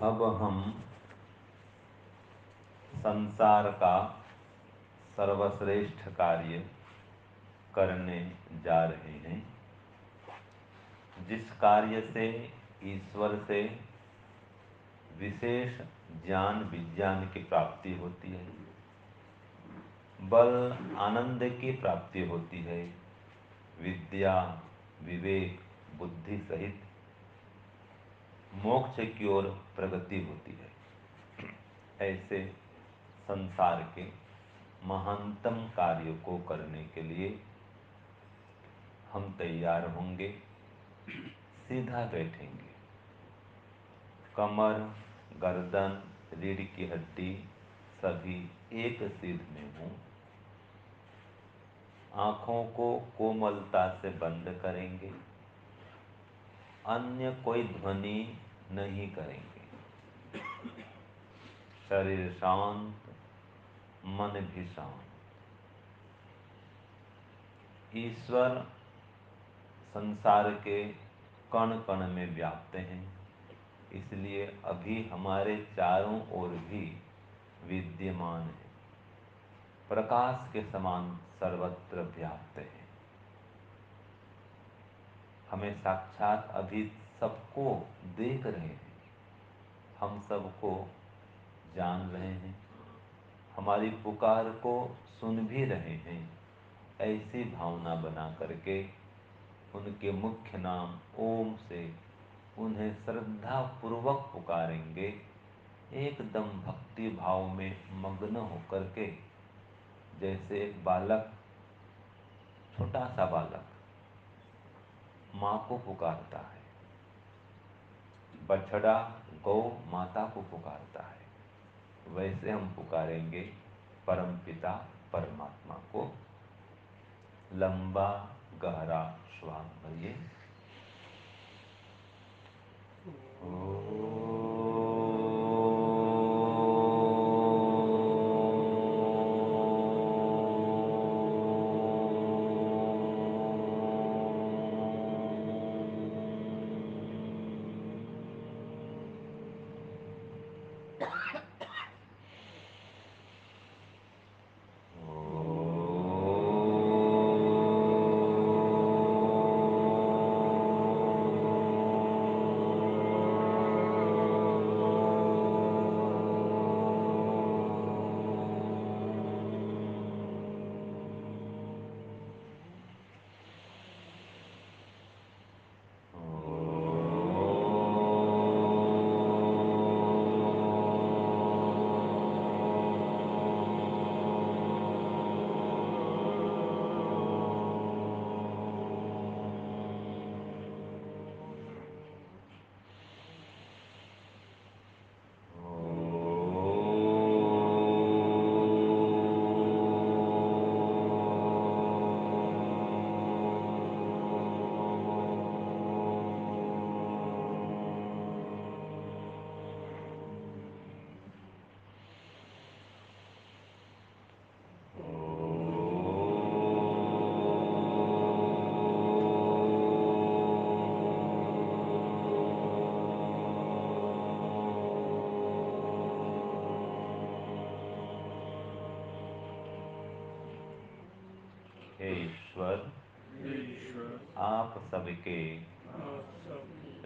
अब हम संसार का सर्वश्रेष्ठ कार्य करने जा रहे हैं, जिस कार्य से ईश्वर से विशेष ज्ञान विज्ञान की प्राप्ति होती है, बल आनंद की प्राप्ति होती है, विद्या विवेक बुद्धि सहित मोक्ष की ओर प्रगति होती है। ऐसे संसार के महानतम कार्य को करने के लिए हम तैयार होंगे। सीधा बैठेंगे, कमर गर्दन रीढ़ की हड्डी सभी एक सीध में हों। आँखों को कोमलता से बंद करेंगे, अन्य कोई ध्वनि नहीं करेंगे। शरीर शांत, मन भी शांत। ईश्वर संसार के कण कण में व्याप्त हैं, इसलिए अभी हमारे चारों ओर भी विद्यमान है, प्रकाश के समान सर्वत्र व्याप्त है। हमें साक्षात अभी सबको देख रहे हैं, हम सबको जान रहे हैं, हमारी पुकार को सुन भी रहे हैं। ऐसी भावना बना करके उनके मुख्य नाम ओम से उन्हें श्रद्धा पूर्वक पुकारेंगे, एकदम भक्ति भाव में मग्न होकर के। जैसे एक बालक, छोटा सा बालक माँ को पुकारता है, बछड़ा गौ माता को पुकारता है, वैसे हम पुकारेंगे परमपिता परमात्मा को। लंबा गहरा श्वास भरिए। हे ईश्वर, आप सबके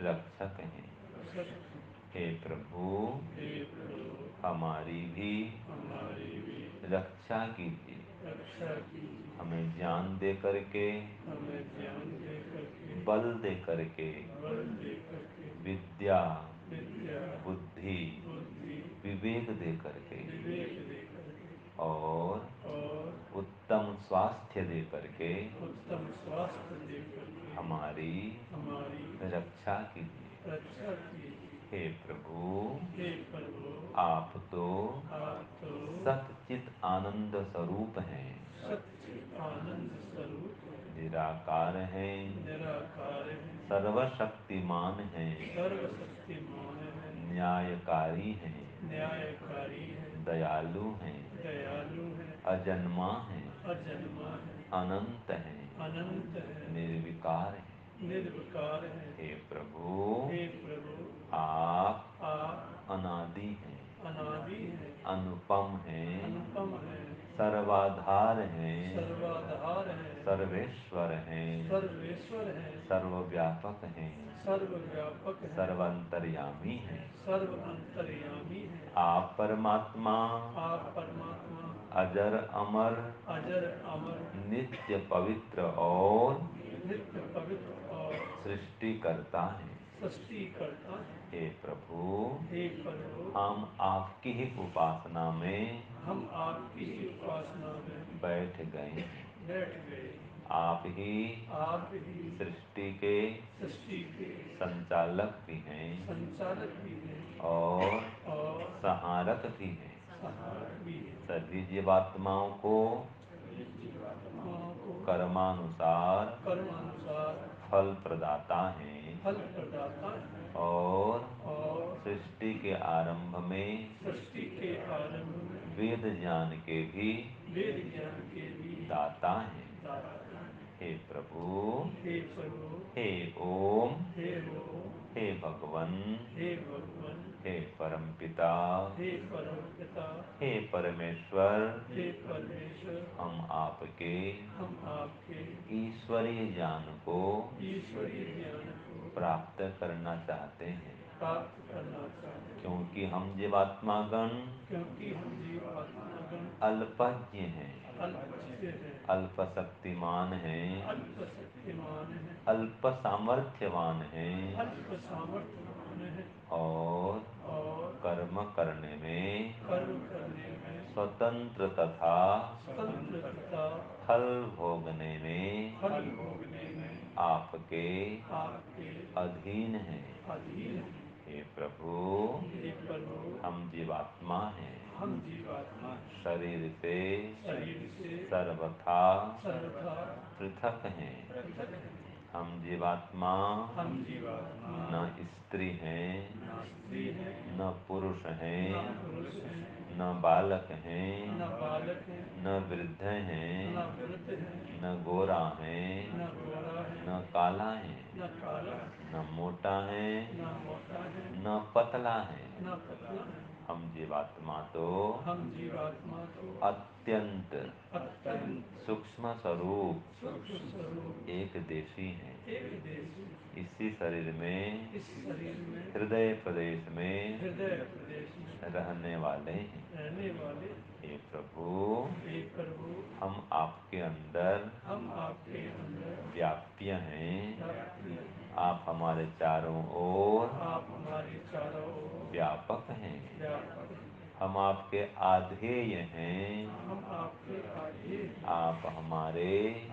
रक्षक हैं। हे प्रभु, हमारी भी रक्षा कीजिए। हमें ज्ञान दे करके, बल दे करके, विद्या बुद्धि विवेक दे करके और उत्तम स्वास्थ्य दे करके हमारी रक्षा कीजिए। हे प्रभु, आप तो सच्चित आनंद स्वरूप हैं, निराकार हैं, सर्वशक्तिमान हैं, न्यायकारी हैं, दयालु हैं, अजन्मा हैं, अनंत हैं, निर्विकार हैं। हे प्रभु, आप सर्वाधार हैं, सर्वाधार हैं, सर्वेश्वर हैं, सर्वेश्वर हैं, सर्वव्यापक हैं, सर्वव्यापक हैं, सर्वांतर्यामी हैं। सर्व अंतर्यामी हैं। आप परमात्मा आप परमात्मा अजर अमर, अजर अमर, नित्य पवित्र और नित्य पवित्र और सृष्टिकर्ता हैं। सृष्टि करता है। हे प्रभु, हे प्रभु, हम आपकी ही उपासना में हम आपकी ही उपासना में बैठ गए हैं। बैठ गए। आप ही आप ही सृष्टि के सृष्टि के संचालक भी हैं संचालक भी हैं और और संहारक भी हैं। सहायक भी हैं। सभी जीवात्माओं को जीवात्माओं को कर्मानुसार कर्मानुसार फल प्रदाता हैं फल प्रदाता है और और सृष्टि के आरंभ में सृष्टि के आरंभ में वेद ज्ञान के भी वेद ज्ञान के भी दाता हैं। दाता हैं। हे प्रभु, हे प्रभु, हे ओम, हे ओम, हे भगवन, हे भगवान, हे परमपिता, हे परमपिता, हे परमेश्वर, हे परमेश्वर, हम आपके हम आपके ईश्वरीय ज्ञान को ईश्वरीय ज्ञान को प्राप्त करना चाहते हैं। प्राप्त करना चाहते हैं। क्योंकि हम जीवात्मागण क्योंकि हम जीवात्मागण अल्पज्ञ हैं, अल्पज्ञ हैं, अल्प शक्तिमान हैं, अल्प शक्तिमान हैं, अल्प सामर्थ्यवान हैं अल्प सामर्थ्यवान हैं और और कर्म करने में कर्म करने में स्वतंत्र तथा स्वतंत्र तथा फल भोगने में फल भोगने में आपके आपके अधीन हैं। अधीन हैं। हे प्रभु, हे प्रभु, हम जीवात्मा हैं, हम जीवात्मा हैं, शरीर से शरीर से सर्वथा सर्वथा पृथक हैं। पृथक हैं। हम जीवात्मा हम जीवात्मा न स्त्री हैं, न स्त्री हैं, न पुरुष हैं, न पुरुष हैं, न बालक हैं, न बालक हैं, न वृद्ध हैं, न वृद्ध हैं, न गोरा हैं, न गोरा है, न काला है, न काला है, न मोटा है, न मोटा है, न पतला है। न पतला है। हम जीवात्मा तो हम जीवात्मा तो अत्यंत अत्यंत सूक्ष्म स्वरूप सूक्ष्म स्वरूप एक देशी हैं। एक देश इसी शरीर में इस शरीर में हृदय प्रदेश में हृदय प्रदेश में रहने वाले हैं। रहने वाले हे प्रभु, हे प्रभु, हम आपके अंदर हम आपके अंदर व्याप्य हैं। व्याप्य हैं। आप हमारे चारों ओर आप हमारे चारों ओर व्यापक हैं। व्यापक हैं। हम आपके आधेय हैं। हम आपके आगे हैं। आप हमारे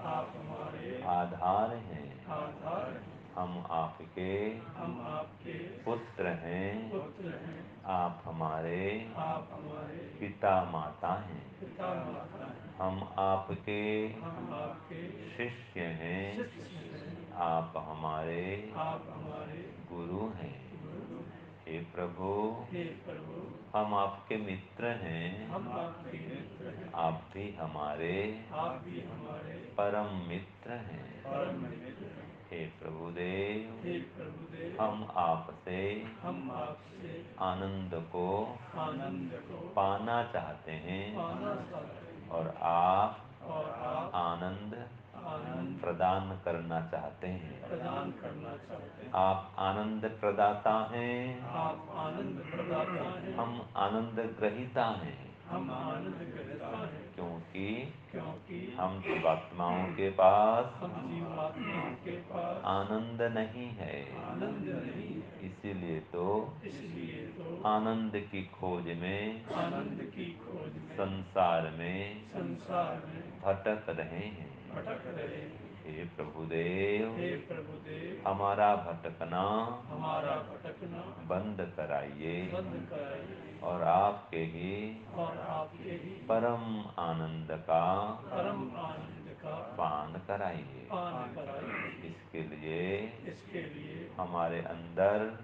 आधार हैं। आधार हैं। हम आपके हम आपके पुत्र हैं। पुत्र हैं। आप हमारे आप हमारे पिता माता हैं। पिता माता हैं। हम आपके हम आपके शिष्य हैं। शिष्य हैं। आप हमारे आप हमारे गुरु हैं। गुरु हैं। हे प्रभु, हे प्रभु, हम आपके मित्र हैं। हम आपके मित्र हैं। आप भी हमारे आप भी हमारे परम मित्र हैं। परम मित्र हैं। हे प्रभुदेव, हे प्रभुदेव, हम आपसे हम आपसे आनंद को आनंद को पाना चाहते हैं पाना चाहते हैं और आप और आप आनंद आनंद प्रदान करना चाहते हैं। प्रदान करना चाहते हैं। आप आनंद प्रदाता हैं, आप आनंद प्रदाता हैं। हम आनंद ग्रहीता हैं। हम आनंद ग्रहीता हैं। क्योंकि क्योंकि हम जीवात्माओं के पास हम जीवात्माओं के पास आनंद नहीं है। आनंद नहीं है। इसीलिए तो इसलिए तो आनंद की खोज में आनंद की खोज में संसार में भटक रहे हैं। भटक रहे हैं। हे प्रभुदेव, हे प्रभुदेव, हमारा भटकना हमारा भटकना बंद कराइए बंद कराइए और आपके ही और आपके ही परम आनंद का परम आनंद का पान कराइए। पान कराइए। इसके लिए हमारे अंदर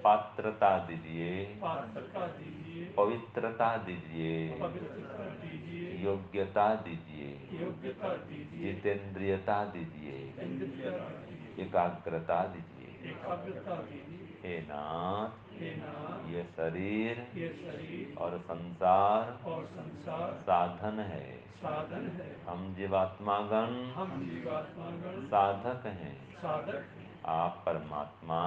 पात्रता दीजिए, पात्रता दीजिए, पवित्रता दीजिए, पवित्रता दीजिए, योग्यता दीजिए, योग्यता दीजिए, जितेंद्रियता दीजिए, इंद्रियता दीजिए, एकाग्रता दीजिए। एकाग्रता दीजिए। हे नाथ, हे नाथ, ये शरीर ये शरीर और संसार और संसार साधन है। साधन है। हम जीवात्मागण हम जीवात्मागण साधक हैं। साधक हैं। आप परमात्मा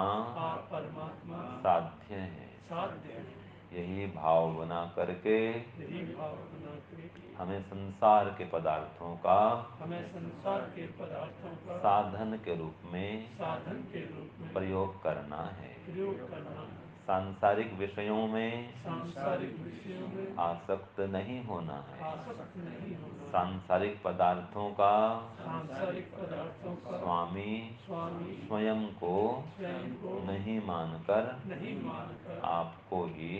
आप परमात्मा साध्य हैं। साध्य हैं। यही भाव बना करके यही भाव बना करके हमें संसार के पदार्थों का हमें संसार के पदार्थों का साधन के रूप में साधन के रूप में प्रयोग करना है। प्रयोग करना है। सांसारिक विषयों में सांसारिक विषयों में आसक्त नहीं होना है। आसक्त नहीं होना। सांसारिक पदार्थों का सांसारिक पदार्थों का स्वामी स्वामी स्वयं को नहीं मानकर नहीं मानकर आपको ही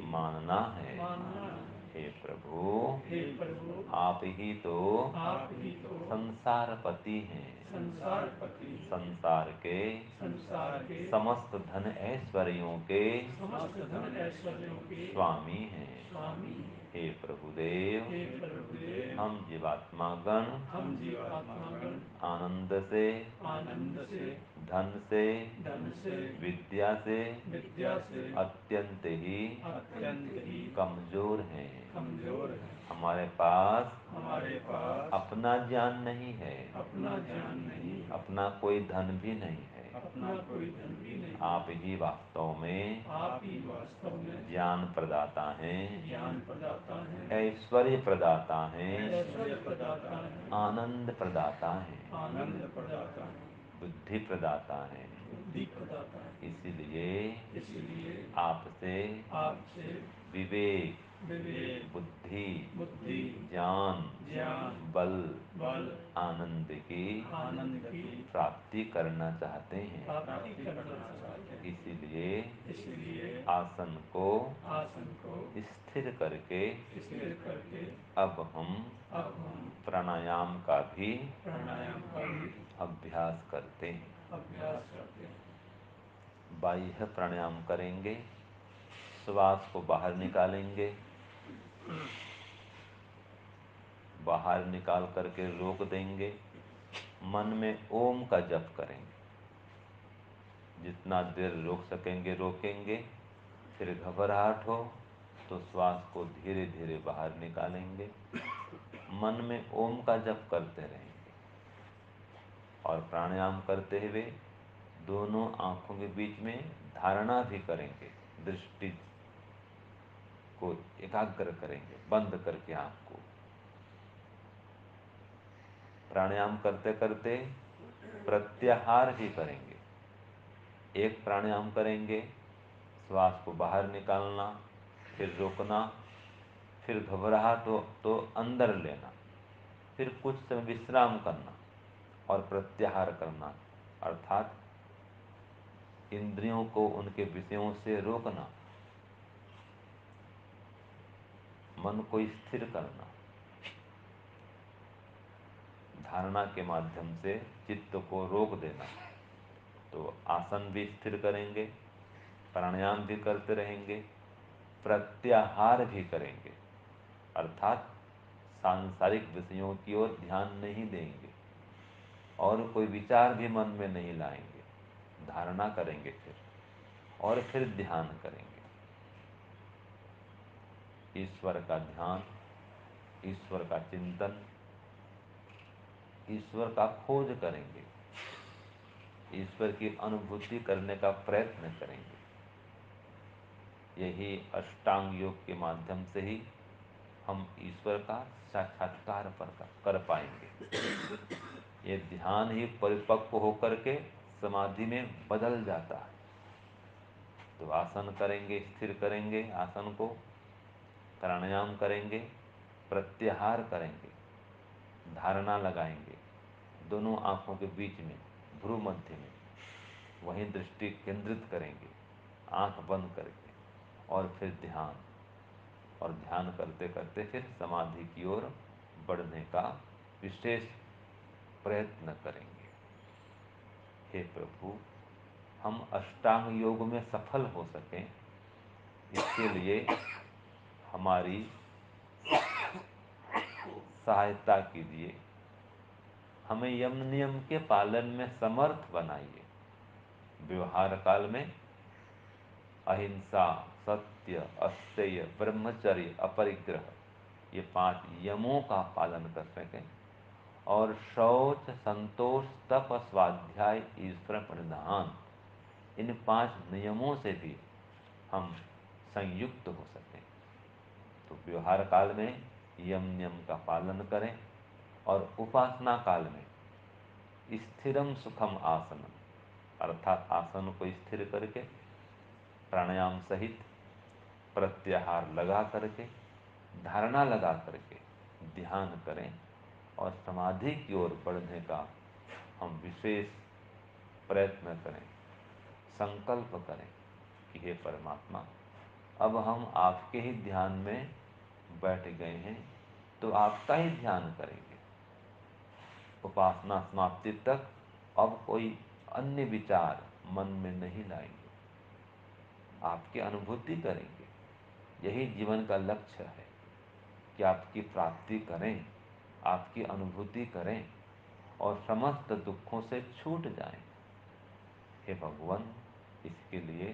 मानना है। मानना है। हे प्रभु, हे प्रभु, आप ही तो आप ही तो संसारपति हैं। संसारपति, संसार के समस्त धन ऐश्वर्यों के समस्त धन ऐश्वर्यों के स्वामी हैं। स्वामी हैं। हे प्रभुदेव, हे प्रभुदेव, हम जीवात्मागण हम जीवात्मागण आनंद से धन से विद्या से अत्यंत ही कमजोर हैं। हमारे पास अपना ज्ञान नहीं है, अपना कोई धन भी नहीं है। आप ही वास्तव में ज्ञान प्रदाता हैं, ऐश्वर्य प्रदाता हैं, आनंद प्रदाता हैं, बुद्धि प्रदाता हैं। इसीलिए आपसे विवेक, बुद्धि, ज्ञान, बल, आनंद की प्राप्ति करना चाहते हैं। इसीलिए आसन को स्थिर करके अब हम प्राणायाम का भी अभ्यास करते हैं। बाह्य प्राणायाम करेंगे, श्वास को बाहर निकालेंगे, बाहर निकाल करके रोक देंगे, मन में ओम का जप करेंगे। जितना देर रोक सकेंगे रोकेंगे, फिर घबराहट हो तो श्वास को धीरे धीरे बाहर निकालेंगे, मन में ओम का जप करते रहेंगे और प्राणायाम करते हुए दोनों आंखों के बीच में धारणा भी करेंगे। दृष्टि को एकाग्र करेंगे बंद करके आंख को। प्राणायाम करते करते प्रत्याहार भी करेंगे। एक प्राणायाम करेंगे, श्वास को बाहर निकालना, फिर रोकना, फिर घबराहट हो तो अंदर लेना, फिर कुछ समय विश्राम करना और प्रत्याहार करना, अर्थात इंद्रियों को उनके विषयों से रोकना, मन को स्थिर करना, धारणा के माध्यम से चित्त को रोक देना। तो आसन भी स्थिर करेंगे, प्राणायाम भी करते रहेंगे, प्रत्याहार भी करेंगे, अर्थात सांसारिक विषयों की ओर ध्यान नहीं देंगे और कोई विचार भी मन में नहीं लाएंगे। धारणा करेंगे और फिर ध्यान करेंगे। ईश्वर का ध्यान, ईश्वर का चिंतन, ईश्वर का खोज करेंगे, ईश्वर की अनुभूति करने का प्रयत्न करेंगे। यही अष्टांग योग के माध्यम से ही हम ईश्वर का साक्षात्कार कर पाएंगे। ये ध्यान ही परिपक्व होकर के समाधि में बदल जाता है। तो आसन करेंगे, स्थिर करेंगे आसन को, प्राणायाम करेंगे, प्रत्याहार करेंगे, धारणा लगाएंगे दोनों आंखों के बीच में, भ्रू मध्य में, वहीं दृष्टि केंद्रित करेंगे आंख बंद करके, और फिर ध्यान, और ध्यान करते करते फिर समाधि की ओर बढ़ने का विशेष प्रयत्न करेंगे। हे प्रभु, हम अष्टांग योग में सफल हो सकें, इसके लिए हमारी सहायता कीजिए। हमें यम नियम के पालन में समर्थ बनाइए। व्यवहार काल में अहिंसा, सत्य, अस्तेय, ब्रह्मचर्य, अपरिग्रह, ये 5 यमों का पालन कर सकें और शौच, संतोष, तप, स्वाध्याय, ईश्वर प्रणिधान, इन 5 नियमों से भी हम संयुक्त हो सकें। तो व्यवहार काल में यम नियम का पालन करें और उपासना काल में स्थिरम सुखम आसनम, अर्थात आसन को स्थिर करके प्राणायाम सहित प्रत्याहार लगा करके, धारणा लगा करके ध्यान करें और समाधि की ओर बढ़ने का हम विशेष प्रयत्न करें, संकल्प करें कि हे परमात्मा, अब हम आपके ही ध्यान में बैठ गए हैं, तो आपका ही ध्यान करेंगे। उपासना समाप्ति तक अब कोई अन्य विचार मन में नहीं लाएंगे, आपकी अनुभूति करेंगे। यही जीवन का लक्ष्य है कि आपकी प्राप्ति करें, आपकी अनुभूति करें और समस्त दुखों से छूट जाएं। हे भगवान, इसके लिए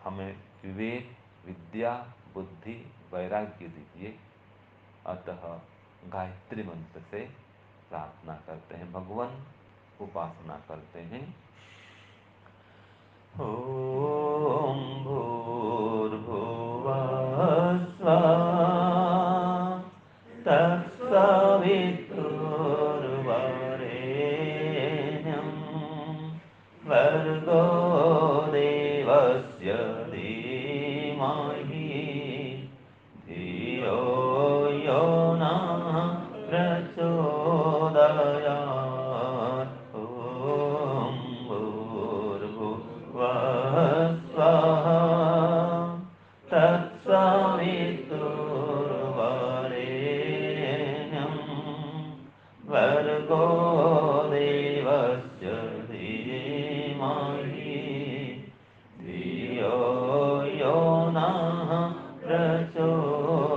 हमें विवेक, विद्या, बुद्धि, वैराग्य दीजिए। अतः गायत्री मंत्र से प्रार्थना करते हैं भगवान, उपासना करते हैं। ओम भूर्भुवः स्वः तत्सवितुर्वरेण्यं भर्गो देवस्य धीमहि धियो यो नः प्रचोदयात्। ॐ भूर्भुवः स्वः तत्सवितुर्वरेण्यं भर्गो देवस्य धीमहि धियो यो नः प्रचोदयात्।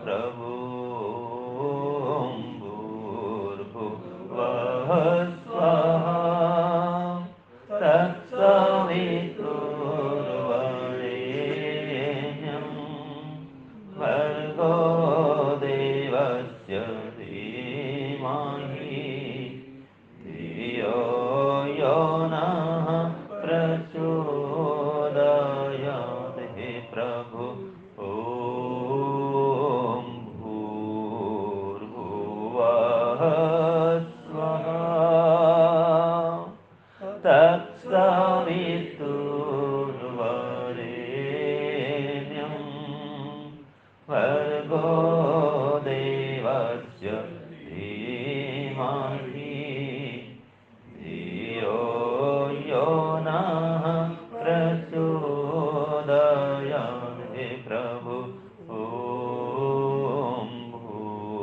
प्रभु भूर्भुवः स्वः तत्सवितुर्वरेण्यं भर्गो देवस्य धीमहि धियो यो नः प्रचोदयात्। हे प्रभु, ॐ भूर्भुवः स्वः तत्सवितुर्वरेण्यं भर्गो देवस्य धीमहि धियो यो नः प्रचोदयात्। हे प्रभु, ॐ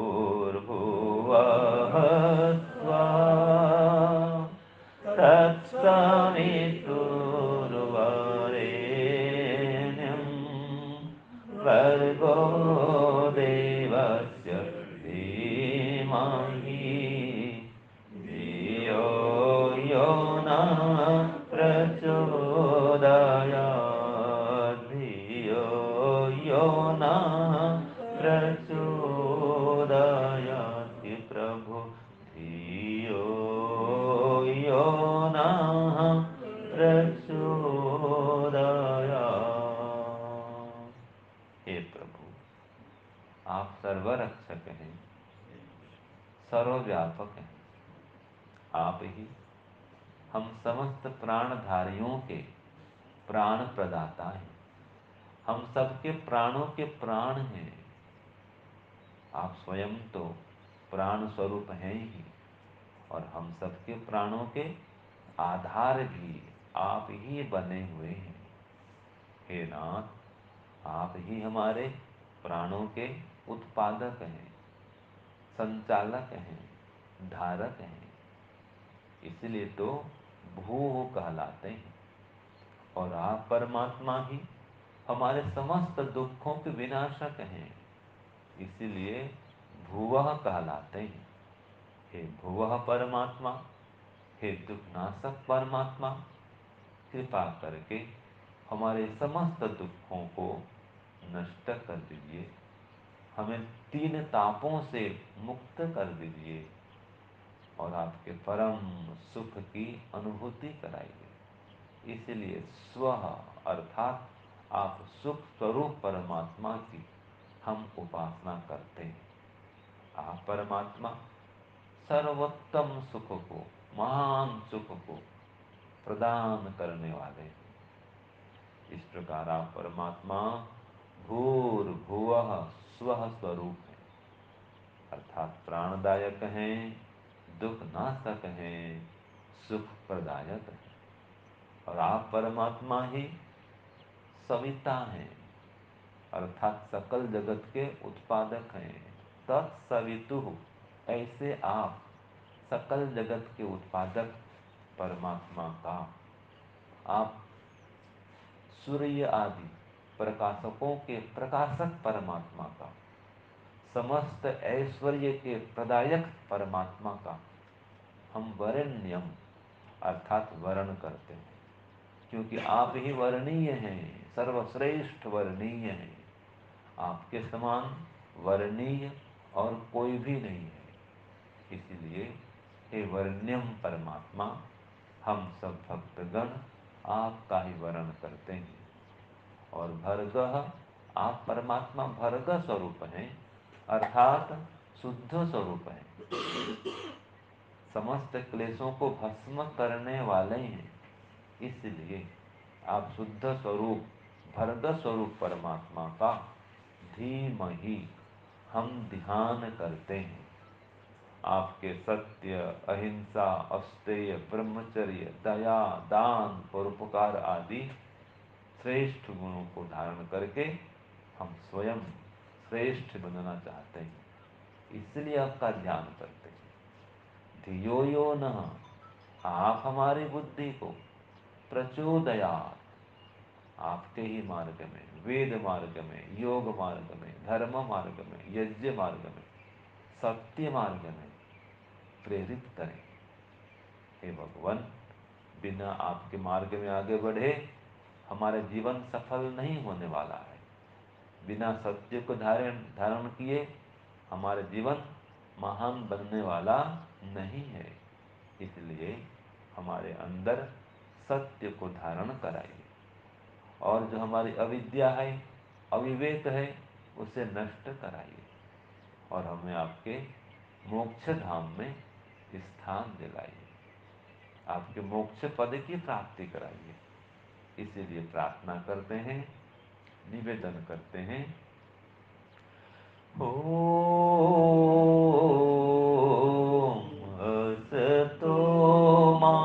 भूर्भुवः स्वः तत्सवितुर्वरेण्यं भर्गो देवस्य धीमहि धियो यो नः प्रचोदयात्। धियो यो नः प्रचोदयात्। हे प्रभु, धियो यो नः प्रचोदयात्। हे प्रभु, आप सर्वरक्षक हैं, सर्वव्यापक हैं। आप ही हम समस्त प्राणधारियों के प्राण प्रदाता हैं। हम सबके प्राणों के प्राण हैं। आप स्वयं तो प्राण स्वरूप हैं ही और हम सबके प्राणों के आधार भी आप ही बने हुए हैं। हे नाथ, आप ही हमारे प्राणों के उत्पादक हैं, संचालक हैं, धारक हैं। इसलिए तो भू कहलाते हैं और आप परमात्मा ही हमारे समस्त दुखों के विनाशक हैं। इसीलिए भुवः कहलाते हैं। हे भुवः परमात्मा, हे दुखनाशक परमात्मा, कृपा करके हमारे समस्त दुखों को नष्ट कर दीजिए, हमें तीन तापों से मुक्त कर दीजिए और आपके परम सुख की अनुभूति कराइए। इसलिए स्व अर्थात आप सुख स्वरूप परमात्मा की हम उपासना करते हैं। आप परमात्मा सर्वोत्तम सुख को, महान सुख को प्रदान करने वाले हैं। इस प्रकार आप परमात्मा भूर्भुवः स्वः स्वरूप हैं, अर्थात प्राणदायक हैं, दुख नाशक हैं, सुख प्रदायक हैं। और आप परमात्मा ही सविता हैं, अर्थात सकल जगत के उत्पादक हैं। तत्सवितुः, ऐसे आप सकल जगत के उत्पादक परमात्मा का, आप सूर्य आदि प्रकाशकों के प्रकाशक परमात्मा का, समस्त ऐश्वर्य के प्रदायक परमात्मा का हम वरेण्यम अर्थात वरण करते हैं, क्योंकि आप ही वर्णीय हैं, सर्वश्रेष्ठ वर्णीय हैं। आपके समान वर्णीय और कोई भी नहीं है। इसलिए हे वर्ण्यम परमात्मा, हम सब भक्तगण आपका ही वरण करते हैं। और भर्गः, आप परमात्मा भर्ग स्वरूप हैं, अर्थात शुद्ध स्वरूप हैं, समस्त क्लेशों को भस्म करने वाले हैं। इसलिए आप शुद्ध स्वरूप भर्ग स्वरूप परमात्मा का धीमहि हम ध्यान करते हैं। आपके सत्य, अहिंसा, अस्तेय, ब्रह्मचर्य, दया, दान, परोपकार आदि श्रेष्ठ गुणों को धारण करके हम स्वयं श्रेष्ठ बनना चाहते हैं, इसलिए आपका ध्यान करते हैं। धियो यो नः, आप हमारी बुद्धि को प्रचोदयात्, आपके ही मार्ग में, वेद मार्ग में, योग मार्ग में, धर्म मार्ग में, यज्ञ मार्ग में, सत्य मार्ग में प्रेरित करें। हे भगवान, बिना आपके मार्ग में आगे बढ़े हमारा जीवन सफल नहीं होने वाला है। बिना सत्य को धारण किए हमारा जीवन महान बनने वाला नहीं है। इसलिए हमारे अंदर सत्य को धारण कराइए, और जो हमारी अविद्या है, अविवेक है, उसे नष्ट कराइए, और हमें आपके मोक्ष धाम में स्थान दिलाइए, आपके मोक्ष पद की प्राप्ति कराइए। इसीलिए प्रार्थना करते हैं, निवेदन करते हैं। असतो मा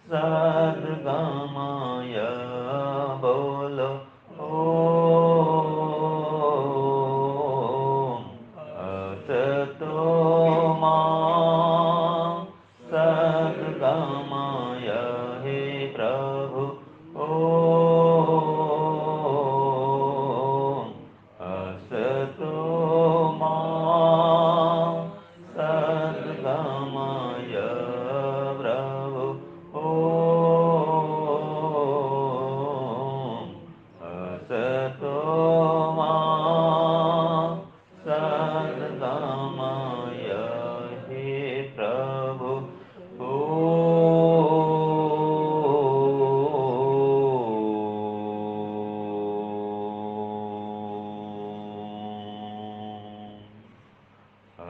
सद्गमय, बोलो ओम। असतो मा सद्गमय, हे प्रभु ओम। असतो मा सद्गमय, प्रभु ओम। असतो मा सद्गमय, हे प्रभु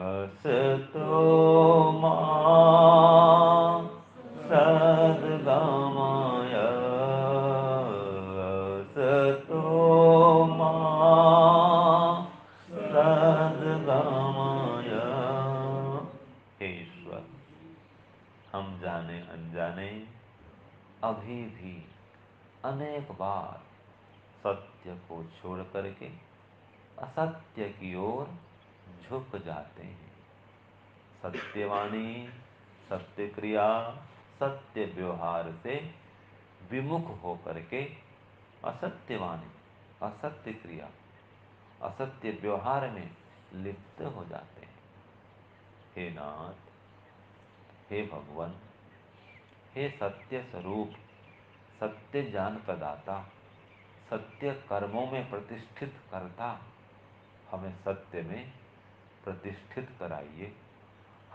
असतो मा सद्गमय, असतो मा सद्गमय। हे ईश्वर, हम जाने अनजाने अभी भी अनेक बार सत्य को छोड़ करके असत्य की ओर झुक जाते हैं। सत्यवाणी, सत्य क्रिया, सत्य व्यवहार से विमुख होकर के असत्यवाणी, असत्य क्रिया, असत्य व्यवहार में लिप्त हो जाते हैं। हे नाथ, हे भगवान, हे सत्य स्वरूप, सत्य ज्ञान प्रदाता, सत्य कर्मों में प्रतिष्ठित करता, हमें सत्य में प्रतिष्ठित कराइए,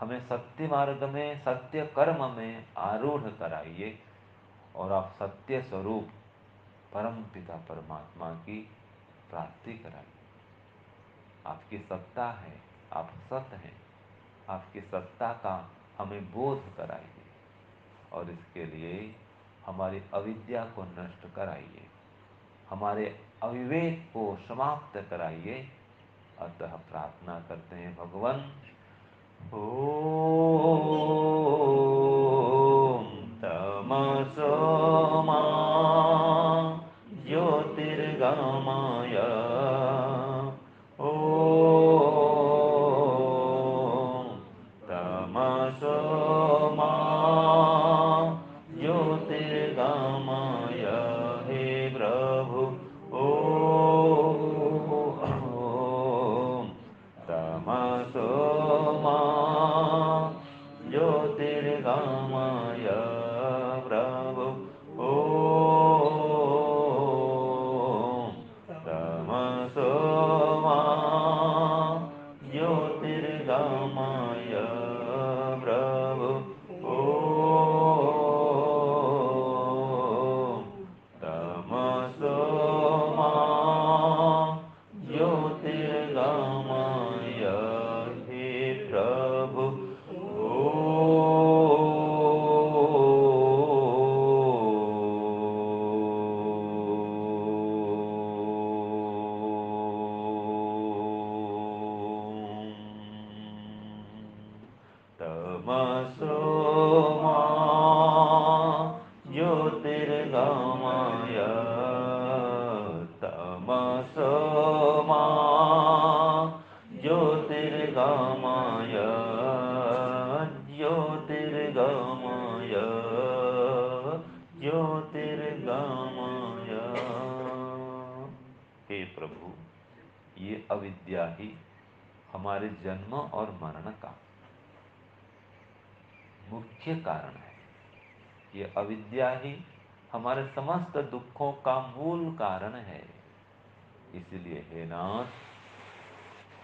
हमें सत्य मार्ग में, सत्य कर्म में आरूढ़ कराइए, और आप सत्य स्वरूप परम पिता परमात्मा की प्राप्ति कराइए। आपकी सत्ता है, आप सत्य हैं, आपकी सत्ता का हमें बोध कराइए, और इसके लिए हमारी अविद्या को नष्ट कराइए, हमारे अविवेक को समाप्त कराइए। अतः प्रार्थना करते हैं भगवान, ओम तमसो मा ज्योतिर्गमय, ओम तमसो मा ज्योतिर्गमय, हे प्रभु ओम तमसो मा ज्योतिर्गमय, प्रभु ओम तमसो मा ज्योतिर्गमय, प्रभु ओम तमसो मा ज्योतिर्गमय, हे प्रभु तमसो मा ज्योतिर्गमय, तमसो मा ज्योतिर्गमय, ज्योतिर्गमय, ज्योतिर्गमय। हे प्रभु, ये अविद्या ही हमारे जन्म और मरण का मुख्य कारण है। ये अविद्या ही हमारे समस्त दुखों का मूल कारण है। इसलिए हे नाथ,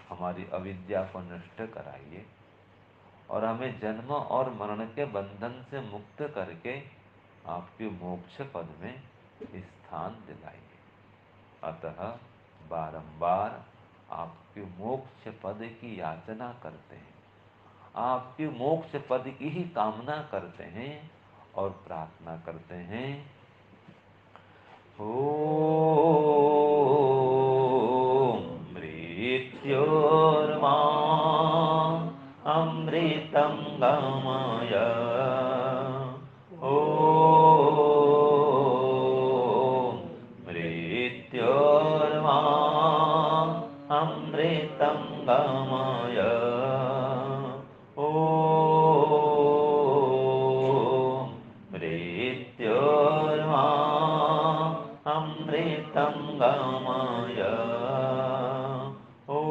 हमारी अविद्या को नष्ट कराइए और हमें जन्म और मरण के बंधन से मुक्त करके आपके मोक्ष पद में स्थान दिलाइए। अतः बारंबार आपके मोक्ष पद की याचना करते हैं, आपके मोक्ष पद की ही कामना करते हैं और प्रार्थना करते हैं। ओम मृत्योर्मा अमृतं गमय, ओम मृत्योर्मा अमृतं गमय, ओम मृत्योर्मा अमृतं गमय, ओम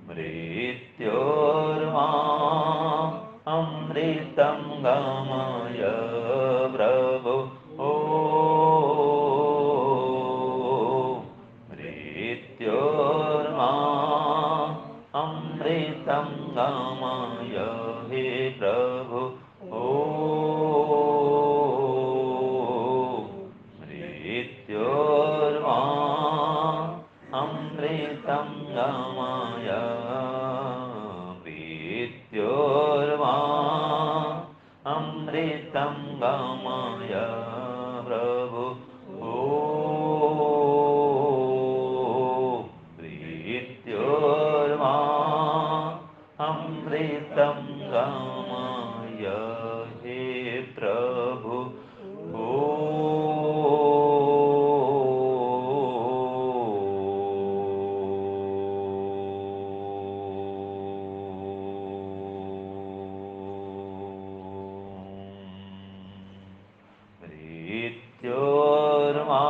मृत्योर्मा अमृतं गमय, प्रभु ओम मृत्योर्मा अमृतं गमय, हे प्रभु ओम मृत्योर्मा अमृतं गमय, मृत्योर्मा अमृतं गमय, प्रभु ओम मृत्योर्मा अमृतं गमय, हे प्रभु मृत्योर्मा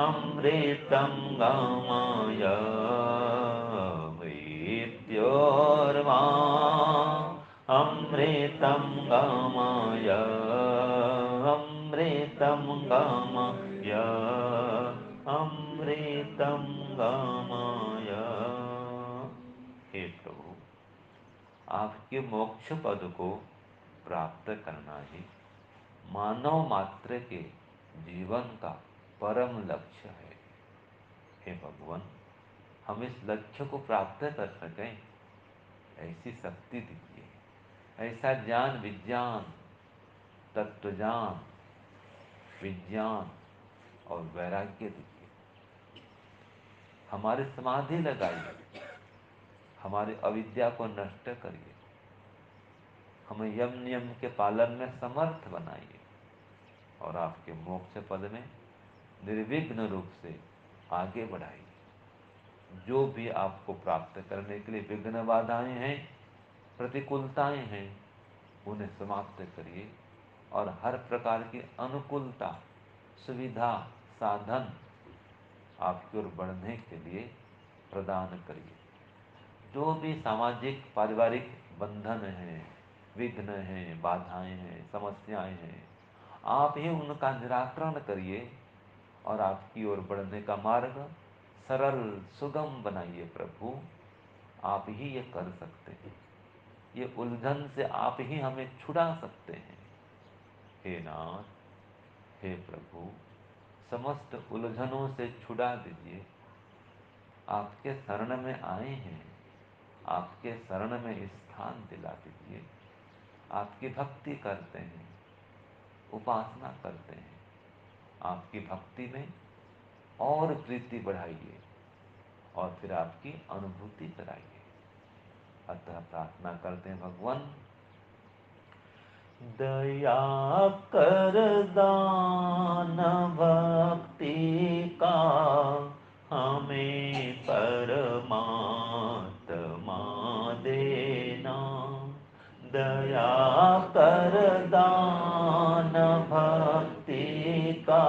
अमृतं गमय, मृत्योर्मा अमृतं गमय अमृतं गमय अमृतं गमय। हे प्रभु, आपके मोक्ष पद को प्राप्त करना ही मानव मात्र के जीवन का परम लक्ष्य है। हे भगवान, हम इस लक्ष्य को प्राप्त कर सकें ऐसी शक्ति दीजिए, ऐसा ज्ञान विज्ञान, तत्वज्ञान, विज्ञान और वैराग्य दीजिए। हमारी समाधि लगाइए, हमारी अविद्या को नष्ट करिए, हमें यम नियम के पालन में समर्थ बनाइए और आपके मोक्ष पद में निर्विघ्न रूप से आगे बढ़ाइए। जो भी आपको प्राप्त करने के लिए विघ्न बाधाएं हैं, प्रतिकूलताएं हैं, उन्हें समाप्त करिए और हर प्रकार की अनुकूलता, सुविधा, साधन आपकी ओर बढ़ने के लिए प्रदान करिए। जो भी सामाजिक पारिवारिक बंधन हैं, विघ्न हैं, बाधाएं हैं, समस्याएं हैं, आप ही उनका निराकरण करिए और आपकी ओर बढ़ने का मार्ग सरल सुगम बनाइए। प्रभु, आप ही ये कर सकते हैं, ये उलझन से आप ही हमें छुड़ा सकते हैं। हे नाथ, हे प्रभु, समस्त उलझनों से छुड़ा दीजिए। आपके शरण में आए हैं, आपके शरण में स्थान दिला दीजिए। आपकी भक्ति करते हैं, उपासना करते हैं, आपकी भक्ति में और प्रीति बढ़ाइए और फिर आपकी अनुभूति कराइए। अतः प्रार्थना करते हैं, भगवान दया कर दान भक्ति का हमें परमात्मा देना। दया कर दान भक्ति का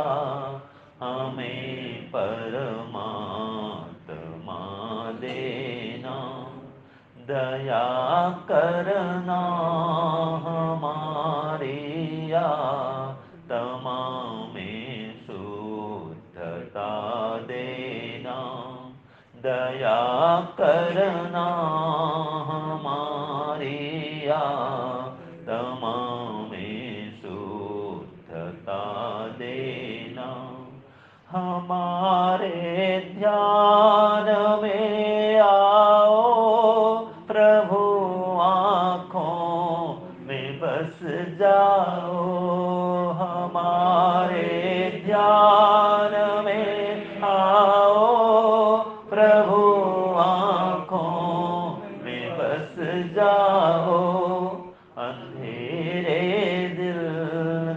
हमें परमात्मा देना। दया करना हमारी आत्मा में शुद्धता देना। दया करना हमारी आत्मा में शुद्धता देना। हमारे ध्यान में आओ प्रभु, आँखों में बस जाओ। हमारे ध्यान में आओ प्रभु, आँखों में बस जाओ। अंधेरे दिल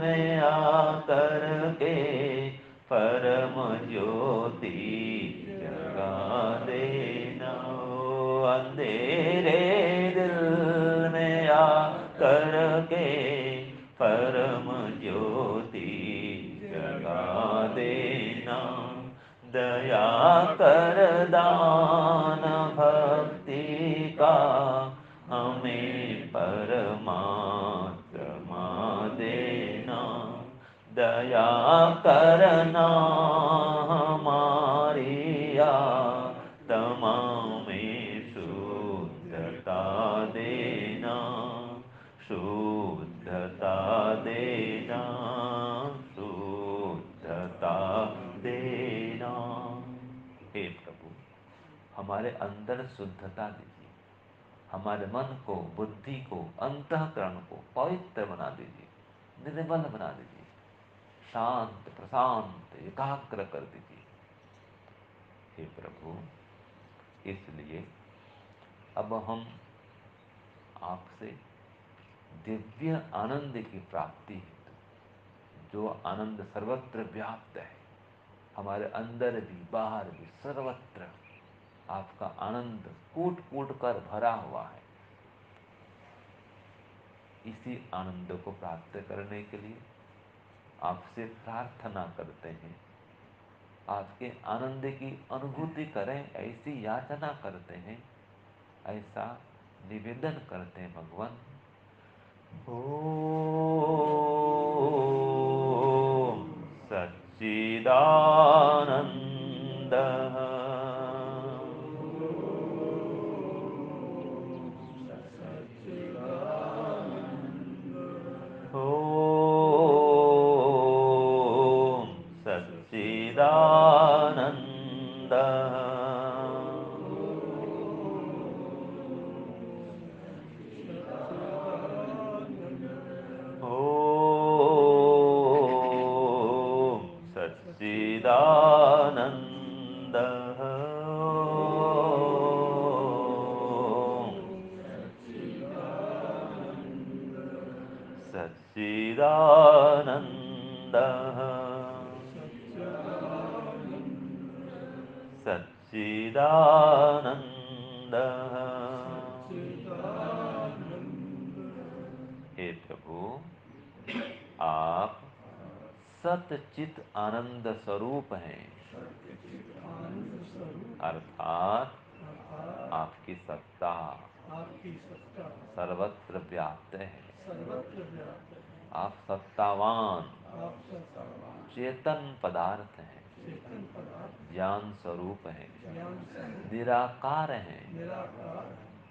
में आकर के परम ज्योति जगा देना। अंधेरे दिल में आकर के परम ज्योति जगा देना। दया कर दान भक्ति का हमें परमात्मा देना। दया करना हमारी आत्मा में शुद्धता देना। शुद्धता देना, शुद्धता देना। हे प्रभु, हमारे अंदर शुद्धता दीजिए, हमारे मन को, बुद्धि को, अंतःकरण को पवित्र बना दीजिए, निर्मल बना दीजिए, शांत प्रशांत एकाग्र कर दीजिए। हे प्रभु, इसलिए अब हम आपसे दिव्य आनंद की प्राप्ति हेतु, जो आनंद सर्वत्र व्याप्त है, हमारे अंदर भी बाहर भी सर्वत्र आपका आनंद कूट कूट कर भरा हुआ है। इसी आनंद को प्राप्त करने के लिए आपसे प्रार्थना करते हैं, आपके आनंद की अनुभूति करें ऐसी याचना करते हैं, ऐसा निवेदन करते हैं। भगवान, सच्चिदानन्दः ॐ सच्चिदानन्दः ॐ सच्चिदानन्दः सच्चिदानन्दः सच्चिदानन्दः। हे प्रभु, आप सतचित आनंद स्वरूप हैं, अर्थात आपकी सत्ता सर्वत्र व्याप्त है। आप सत्तावान चेतन पदार्थ हैं, ज्ञान स्वरूप हैं, निराकार हैं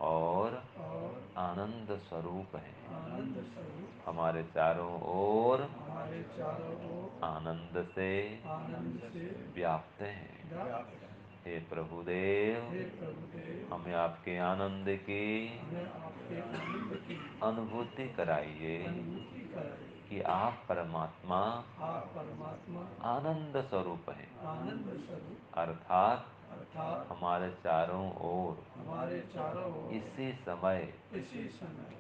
और आनंद स्वरूप हैं। हमारे चारों ओर आनंद से व्याप्त हैं। हे प्रभुदेव, हमें आपके आनंद की अनुभूति कराइए कि आप परमात्मा आनंद स्वरूप हैं, अर्थात हमारे चारों ओर इसी समय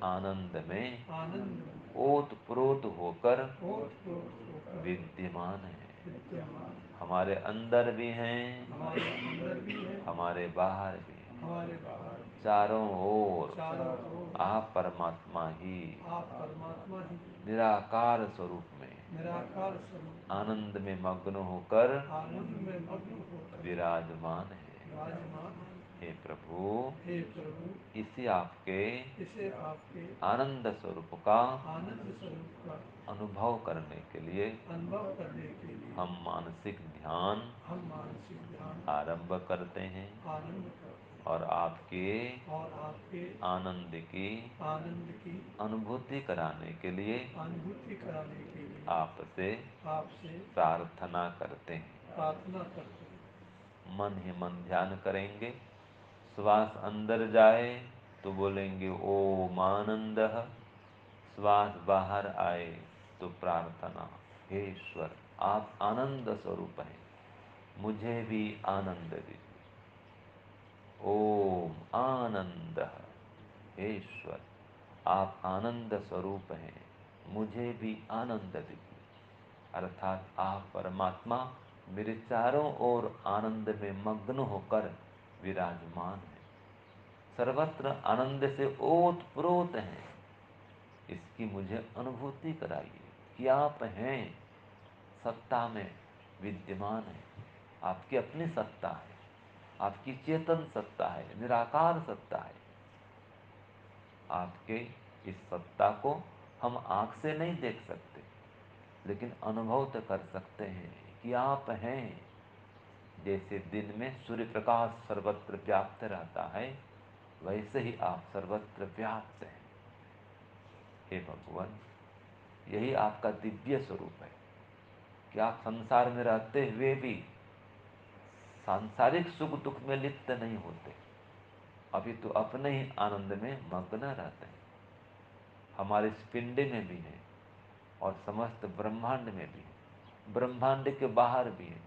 आनंद में ओतप्रोत होकर विद्यमान है। हमारे अंदर भी हैं, हमारे बाहर भी हैं। चारों ओर आप परमात्मा ही निराकार स्वरूप में आनंद में मग्न होकर विराजमान है। हे प्रभु, इसी आपके आनंद स्वरूप का अनुभव करने के लिए हम मानसिक ध्यान आरंभ करते हैं और आपके आनंद की अनुभूति कराने के लिए आपसे प्रार्थना करते हैं। मन ही मन ध्यान करेंगे। श्वास अंदर जाए तो बोलेंगे ओम आनंदः, श्वास बाहर आए तो प्रार्थना, हे ईश्वर आप आनंद स्वरूप हैं, मुझे भी आनंद दीजिए। ओम आनंदः, हे ईश्वर आप आनंद स्वरूप हैं, मुझे भी आनंद दीजिए। अर्थात आप परमात्मा मेरे चारों ओर आनंद में मग्न होकर विराजमान है, सर्वत्र आनंद से ओतप्रोत हैं। इसकी मुझे अनुभूति कराइए कि आप हैं, सत्ता में विद्यमान है, आपकी अपनी सत्ता है, आपकी चेतन सत्ता है, निराकार सत्ता है। आपके इस सत्ता को हम आँख से नहीं देख सकते, लेकिन अनुभव तो कर सकते हैं कि आप हैं। जैसे दिन में सूर्य प्रकाश सर्वत्र व्याप्त रहता है, वैसे ही आप सर्वत्र व्याप्त हैं। हे भगवान, यही आपका दिव्य स्वरूप है कि आप संसार में रहते हुए भी सांसारिक सुख दुख में लिप्त नहीं होते, अभी तो अपने ही आनंद में मग्न रहते हैं। हमारे इस पिंड में भी है और समस्त ब्रह्मांड में भी है, ब्रह्मांड के बाहर भी है,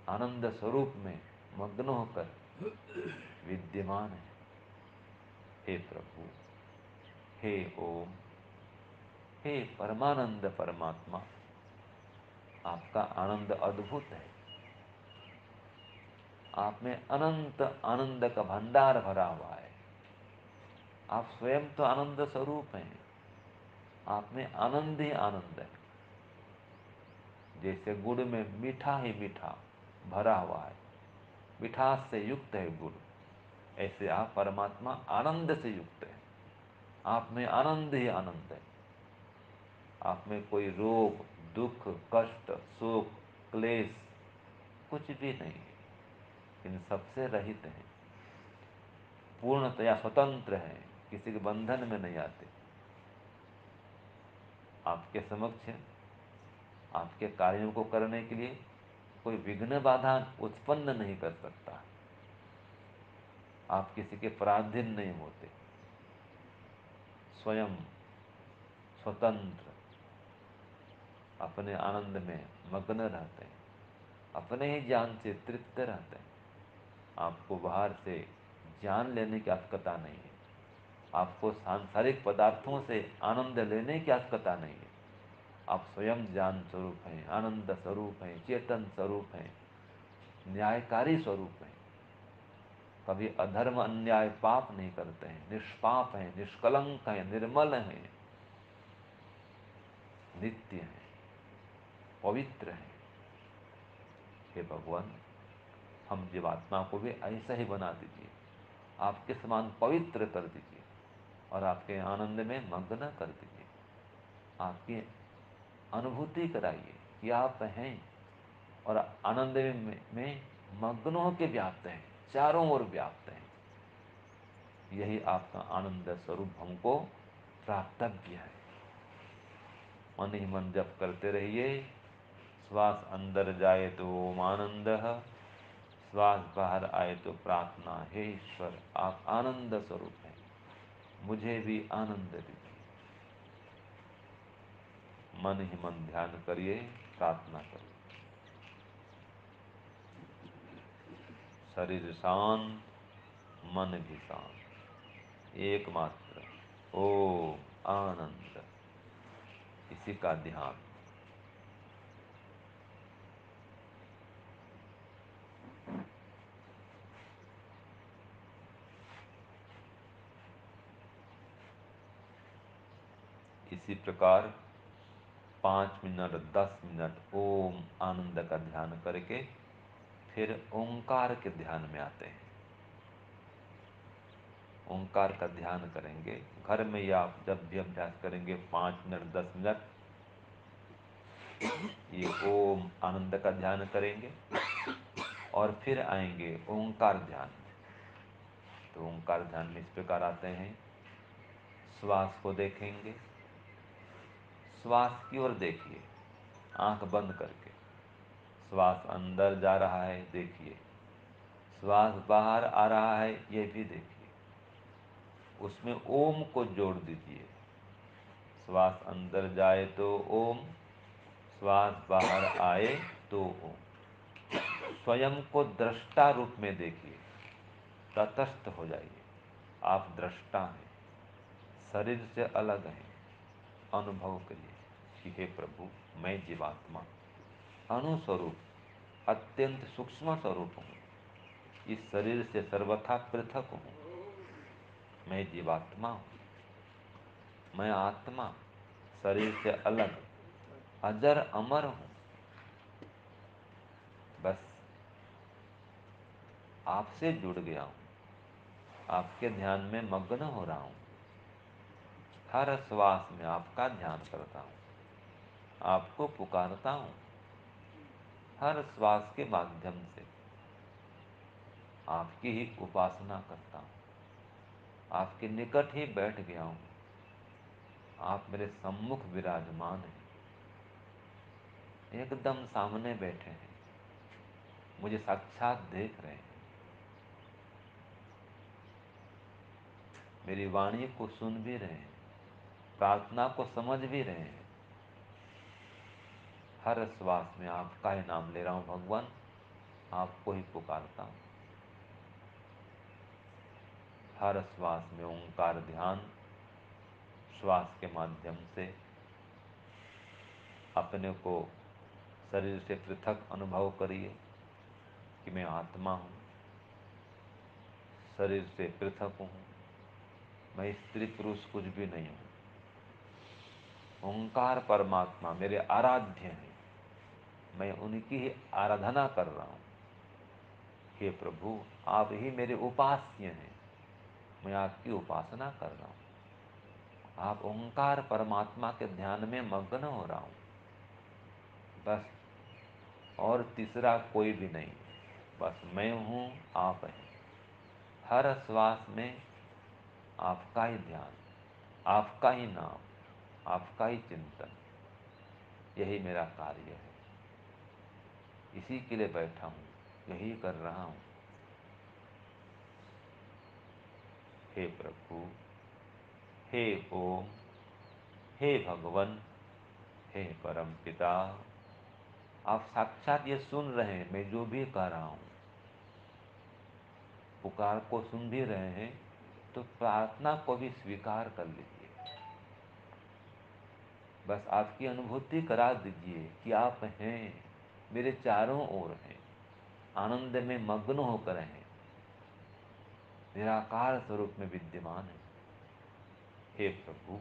आनंद स्वरूप में मग्न होकर विद्यमान है। हे प्रभु, हे ओम, हे परमानंद परमात्मा, आपका आनंद अद्भुत है। आप में अनंत आनंद का भंडार भरा हुआ है। आप स्वयं तो आनंद स्वरूप हैं, आप में आनंद ही आनंद है। जैसे गुड़ में मीठा ही मीठा भरा हुआ है, मिठास से युक्त है गुड़, ऐसे आप परमात्मा आनंद से युक्त है। आप में आनंद ही आनंद है। आप में कोई रोग दुख, कष्ट, शोक, क्लेश कुछ भी नहीं है, इन सबसे रहित हैं, पूर्णतया स्वतंत्र हैं, किसी के बंधन में नहीं आते। आपके समक्ष आपके कार्यों को करने के लिए कोई विघ्न बाधा उत्पन्न नहीं कर सकता। आप किसी के पराधीन नहीं होते, स्वयं स्वतंत्र अपने आनंद में मग्न रहते हैं, अपने ही ज्ञान से तृप्त रहते हैं। आपको बाहर से ज्ञान लेने की आवश्यकता नहीं है, आपको सांसारिक पदार्थों से आनंद लेने की आवश्यकता नहीं है। आप स्वयं ज्ञान स्वरूप हैं, आनंद स्वरूप हैं, चेतन स्वरूप हैं, न्यायकारी स्वरूप हैं। कभी अधर्म, अन्याय, पाप नहीं करते हैं, निष्पाप हैं, निष्कलंक हैं, निर्मल हैं, नित्य हैं, पवित्र हैं। हे भगवान, हम जीवात्मा को भी ऐसा ही बना दीजिए, आपके समान पवित्र कर दीजिए और आपके आनंद में मग्न कर दीजिए। आपकी अनुभूति कराइए कि आप हैं और आनंद में मग्न होकर व्याप्त हैं, चारों ओर व्याप्त हैं। यही आपका आनंद स्वरूप हमको प्राप्तव्य है। मन ही मन जप करते रहिए। श्वास अंदर जाए तो ओम आनंद, श्वास बाहर आए तो प्रार्थना, हे ईश्वर आप आनंद स्वरूप हैं, मुझे भी आनंद दीजिए। मन ही मन ध्यान करिए, प्रार्थना करिए। शरीर शांत, मन भी शांत, एकमात्र ओम आनंद, इसी का ध्यान। इसी प्रकार 5 मिनट 10 मिनट ओम आनंद का ध्यान करके फिर ओंकार के ध्यान में आते हैं। ओंकार का ध्यान करेंगे घर में, या आप जब भी अभ्यास करेंगे 5 मिनट 10 मिनट ये ओम आनंद का ध्यान करेंगे और फिर आएंगे ओंकार ध्यान में। तो ओंकार ध्यान में इस प्रकार आते हैं, श्वास को देखेंगे, श्वास की ओर देखिए आंख बंद करके। श्वास अंदर जा रहा है देखिए, श्वास बाहर आ रहा है ये भी देखिए, उसमें ओम को जोड़ दीजिए। श्वास अंदर जाए तो ओम, श्वास बाहर आए तो ओम। स्वयं को दृष्टा रूप में देखिए, तटस्थ हो जाइए। आप दृष्टा हैं, शरीर से अलग हैं। अनुभव करिए कि हे प्रभु, मैं जीवात्मा अणुस्वरूप, अत्यंत सूक्ष्म स्वरूप हूँ, इस शरीर से सर्वथा पृथक हूँ। मैं जीवात्मा हूँ, मैं आत्मा, शरीर से अलग, अजर अमर हूँ। बस आपसे जुड़ गया हूँ, आपके ध्यान में मग्न हो रहा हूँ। हर श्वास में आपका ध्यान करता हूँ, आपको पुकारता हूँ। हर श्वास के माध्यम से आपकी ही उपासना करता हूँ, आपके निकट ही बैठ गया हूँ। आप मेरे सम्मुख विराजमान हैं, एकदम सामने बैठे हैं, मुझे साक्षात देख रहे हैं, मेरी वाणी को सुन भी रहे हैं, प्रार्थना को समझ भी रहे हैं। हर श्वास में आपका ही नाम ले रहा हूँ भगवान, आपको ही पुकारता हूँ। हर श्वास में ओंकार ध्यान, श्वास के माध्यम से अपने को शरीर से पृथक अनुभव करिए कि मैं आत्मा हूँ, शरीर से पृथक हूँ, मैं स्त्री पुरुष कुछ भी नहीं हूँ। ओंकार परमात्मा मेरे आराध्य हैं, मैं उनकी ही आराधना कर रहा हूँ। हे प्रभु, आप ही मेरे उपास्य हैं, मैं आपकी उपासना कर रहा हूँ। आप ओंकार परमात्मा के ध्यान में मग्न हो रहा हूँ। बस, और तीसरा कोई भी नहीं, बस मैं हूँ, आप हैं। हर श्वास में आपका ही ध्यान, आपका ही नाम, आपका ही चिंतन, यही मेरा कार्य है। इसी के लिए बैठा हूँ, यही कर रहा हूँ। हे प्रभु, हे ओम, हे भगवन, हे परम पिता, आप साक्षात ये सुन रहे हैं मैं जो भी कह रहा हूँ, पुकार को सुन भी रहे हैं, तो प्रार्थना को भी स्वीकार कर लीजिए। बस आपकी अनुभूति करा दीजिए कि आप हैं, मेरे चारों ओर हैं, आनंद में मग्न होकर हैं, निराकार स्वरूप में विद्यमान है। हे प्रभु,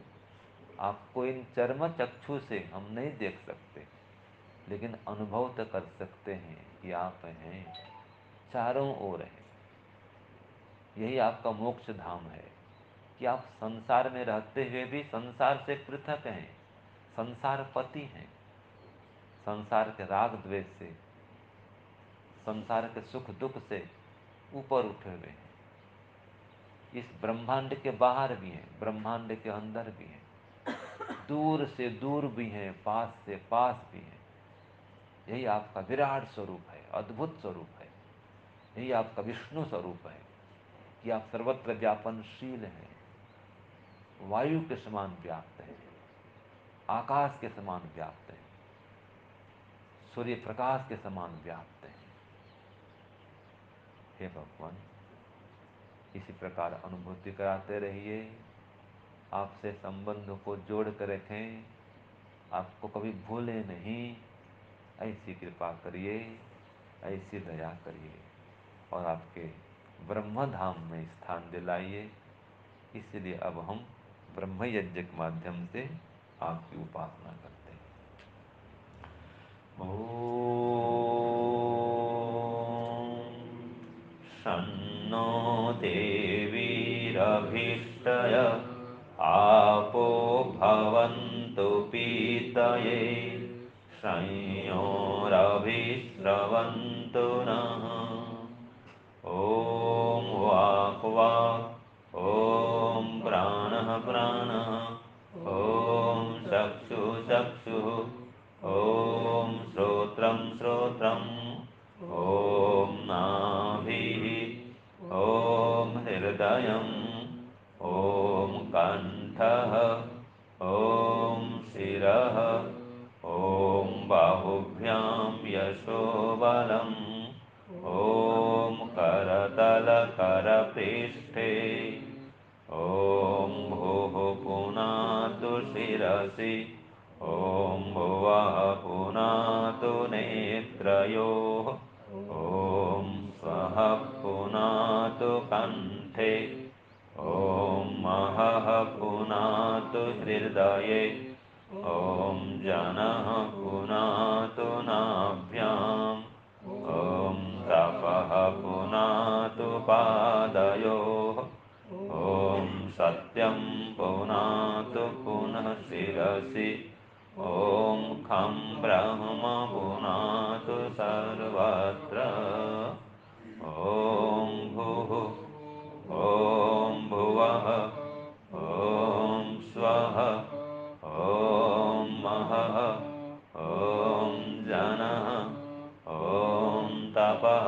आपको इन चर्म चक्षु से हम नहीं देख सकते, लेकिन अनुभव तो कर सकते हैं कि आप हैं, चारों ओर हैं। यही आपका मोक्ष धाम है कि आप संसार में रहते हुए भी संसार से पृथक हैं, संसार पति हैं, संसार के राग द्वेष से, संसार के सुख दुख से ऊपर उठे हुए हैं। इस ब्रह्मांड के बाहर भी हैं, ब्रह्मांड के अंदर भी हैं, दूर से दूर भी हैं, पास से पास भी हैं। यही आपका विराट स्वरूप है, अद्भुत स्वरूप है। यही आपका विष्णु स्वरूप है कि आप सर्वत्र व्यापनशील हैं, वायु के समान व्याप्त हैं, आकाश के समान व्याप्त हैं, सूर्य प्रकाश के समान व्याप्त हैं। हे भगवान, इसी प्रकार अनुभूति कराते रहिए, आपसे संबंध को जोड़ कर रखें, आपको कभी भूले नहीं। ऐसी कृपा करिए, ऐसी दया करिए और आपके ब्रह्म धाम में स्थान दिलाइए। इसलिए अब हम ब्रह्म यज्ञ के माध्यम से आपकी उपासना करते हैं। शन्नो देवीरभीष्टय आपो भवन्तु पीतये संयोरभिस्रवन्तु नः। ॐ वाक् वाक्, ॐ प्राणः प्राणः, ॐ चक्षुः चक्षुः, ॐ श्रोत्रं श्रोत्रम्, ॐ नाभिः, ॐ हृदयम्, ॐ कण्ठः, ॐ शिरः, ॐ बाहुभ्यां यशोबलम्, ॐ करतलकरपृष्ठे, ॐ भुः पुनातु शिरसि, ॐ भुवः पुनातु नेत्रयोः, ॐ स्वः पुनातु कण्ठे, ॐ महः पुनातु हृदये, ॐ जनः पुनातु नाभ्याम्, ॐ तपः पुनातु पादयोः, ॐ सत्यं पुनातु पुनः शिरसि, ॐ खं ब्रह्म पुनातु सर्वत्र, ॐ भुः, ॐ भुवः, ॐ स्वः, ॐ महः, ॐ जनः, ॐ तपः,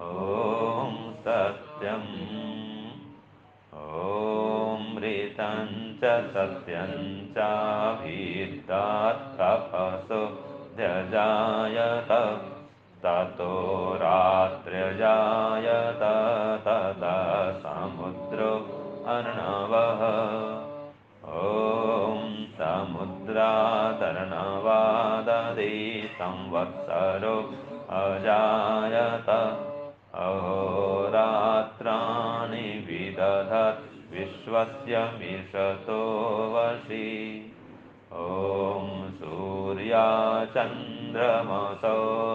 ॐ सत्यम्, ॐ ऋतं च सत्यं चाभिद्यात् तपसो ध्यजायत, ततो रात्र्यजायत, ततः समुद्रो अर्णवः, ॐ समुद्रादर्णवाददे संवत्सरो अजायत, अहोरात्राणि विदधत् विश्वस्य मिषतो वशी, ॐ सूर्याचन्द्रमसो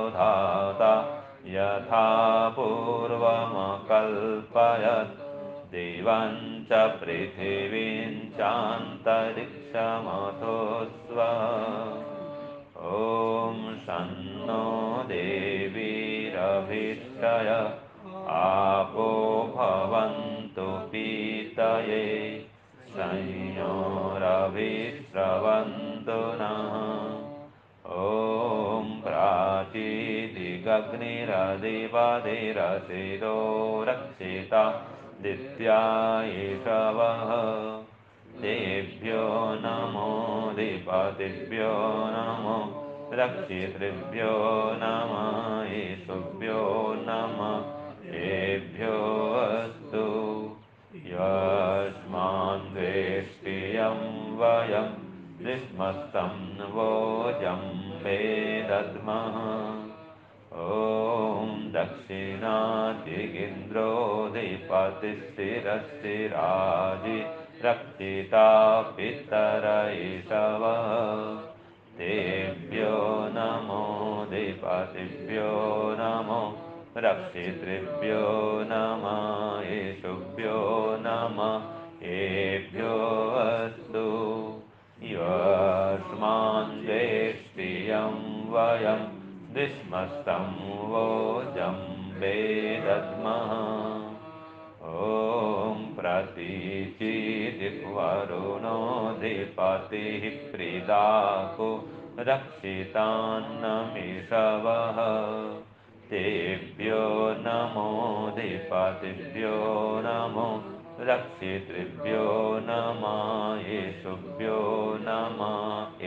धाता यथा पूर्वमकल्पयत्, दिवं च पृथिवीं चान्तरिक्षमथो स्वः, ॐ शन्नो देवीरभिषय आपो भवन्तु पीतये संयोरभिस्रवन्तु नः ॐ प्राचीदिगग्निरधिपतिरसिरो रक्षिता दित्यायिषवः तेभ्यो नमो दिपतिभ्यो नमो रक्षितृभ्यो नमः येषुभ्यो नमः येभ्यो अस्तु यस्मान् द्वेष्टियं वयं विस्मस्तं वोजं वेदद्मः ॐ दक्षिणादिगिन्द्रोऽधिपतिस्थिरस्थिराजि रक्षिता पितरैषवः तेभ्यो नमो दिपतिभ्यो नमो रक्षितृभ्यो नमः येषुभ्यो नमः येभ्यो अस्तु यस्मान् द्वेष्टियं वयं विस्मस्तं वोजं वेदद्मः ॐ प्रतीचिदिक्वरुणोऽधिपतिः प्रीदाको रक्षितान्नमिषवः तेभ्यो नमोऽधिपतिभ्यो नमो रक्षितृभ्यो नमः येषुभ्यो नमः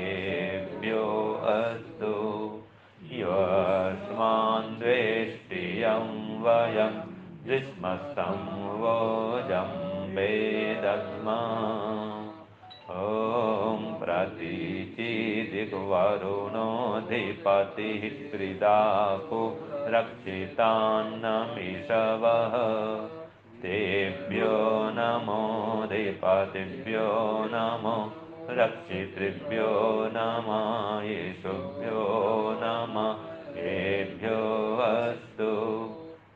येभ्यो अस्तु यस्मान् द्वेष्टियं वयं विस्मस्तं वोजं वेदद्मः ॐ प्रतीचिदिग्वरुणोऽधिपतिः प्रीदाको रक्षितान्नमिषवः तेभ्यो नमोऽधिपतिभ्यो नमो रक्षितृभ्यो नमः येषुभ्यो नमः येभ्यो अस्तु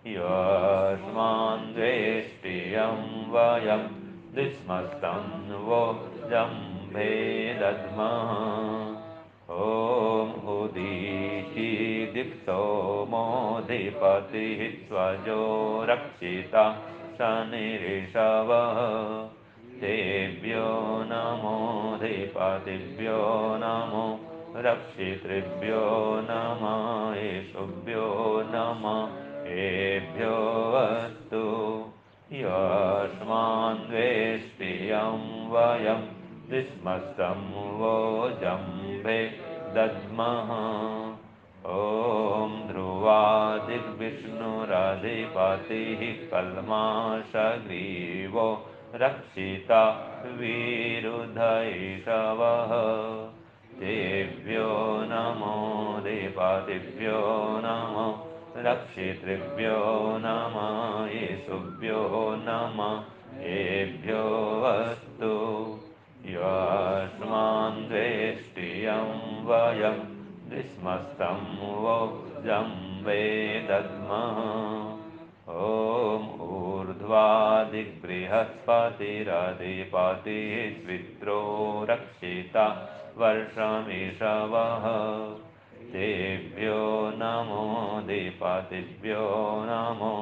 यस्मान् द्वेष्टियं वयं विस्मस्तं वोजं वेदद्मः ॐ उदीचिदिक्सोमोऽधिपतिः स्वजो रक्षिता शनिरिषवः तेभ्यो नमोऽधिपतिभ्यो नमो रक्षितृभ्यो नमः येषुभ्यो नमः येभ्यो अस्तु यस्मान् द्वेष्टियं वयं विस्मस्तं वोजं वेदद्मः ॐ ध्रुवादिग्विष्णुरधिपतिः कल्माषग्रीवो रक्षिता विरुधैषवः तेभ्यो नमोऽधिपतिभ्यो नमो रक्षितृभ्यो नमः येषुभ्यो नमः येभ्यो अस्तु यस्मान् द्वेष्टियं वयं विस्मस्तं वोजं वेदद्मः ॐ ऊर्ध्वादिबृहस्पतिरधिपतिः स्वित्रो रक्षिता वर्षमिषवः तेभ्यो नमोऽधिपतिभ्यो नमो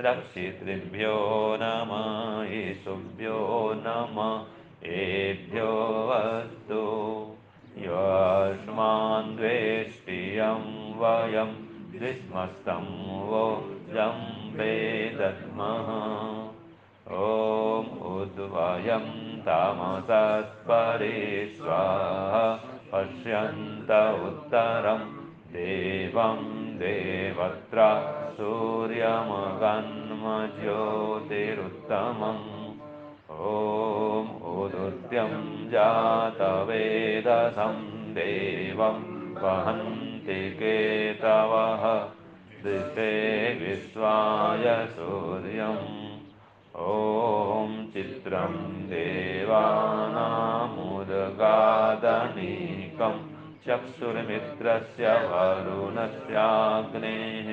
रक्षितृभ्यो नमः येषुभ्यो नमः येभ्यो अस्तु यस्मान् द्वेष्टियं वयं विस्मस्तं वोजं वेदद्मः ॐ उद्वयं तामसस्परे स्वाहा पश्यन्त उत्तरं देवं देवत्रा सूर्यमगन्मज्योतिरुत्तमम् ॐ उदुत्यं जातवेदसं देवं वहन्ति केतवः दिशे विश्वाय सूर्यम् ॐ चित्रं देवानामुदगादनीकं चक्षुर्मित्रस्य वरुणस्याग्नेः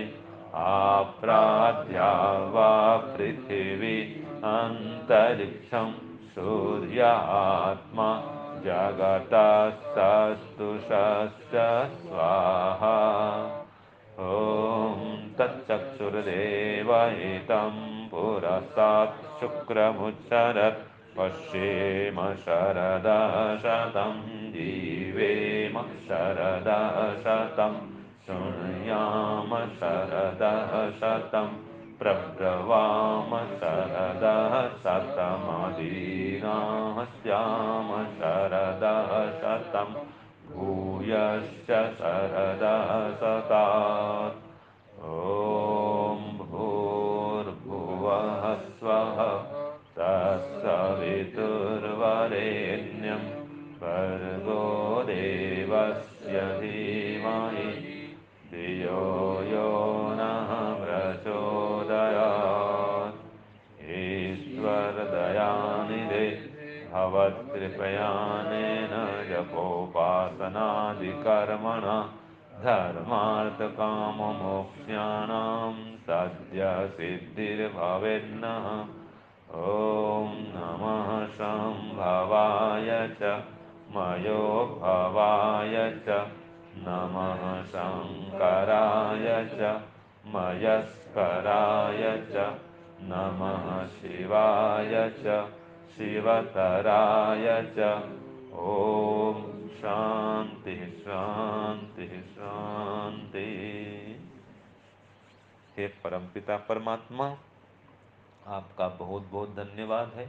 आप्राद्या वा पृथिवी अन्तरिक्षं सूर्य आत्मा जगतस्तु स्वाहा। ॐ तच्चक्षुर्देवहितं पुरस्तात् शुक्रमुच्चरत् पश्येम शरदः शतं जीवेम शरदः शतं शृणुयाम शरदः शतं प्रब्रवाम शरदः शतमदीनाः स्याम शरदः शतं भूयश्च शरदः शतात्। ॐ भूर्भुवः स्वः तत्सवितुर्वरेण्यं भर्गो देवस्य धीमहि धियो यो नः प्रचोदयात्। ईश्वरदयानिधे भवत्कृपयानेन जपोपासनादिकर्मणा धर्मार्थकाममोक्ष्याणां सद्यसिद्धिर्भवेन्नः। ॐ नमः शम्भवाय च मयोभवाय च नमः शङ्कराय च मयस्कराय च नमः शिवाय च शिवतराय च। ॐ शांति शांति शांति। हे परमपिता परमात्मा, आपका बहुत बहुत धन्यवाद है।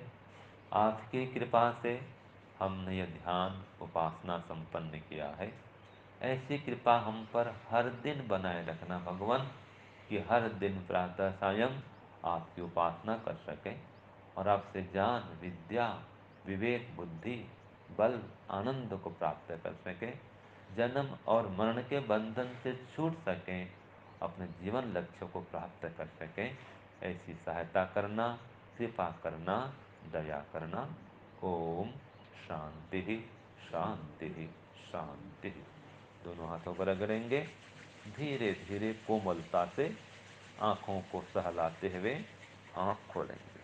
आपकी कृपा से हमने यह ध्यान उपासना संपन्न किया है। ऐसी कृपा हम पर हर दिन बनाए रखना भगवान, कि हर दिन प्रातः सायं आपकी उपासना कर सकें और आपसे ज्ञान विद्या विवेक बुद्धि बल आनंद को प्राप्त कर सकें, जन्म और मरण के बंधन से छूट सकें, अपने जीवन लक्ष्य को प्राप्त कर सकें। ऐसी सहायता करना, कृपा करना, दया करना। ओम शांति शांति शांति। दोनों हाथों पर रगड़ेंगे। धीरे धीरे कोमलता से आँखों को सहलाते हुए आँख खोलेंगे।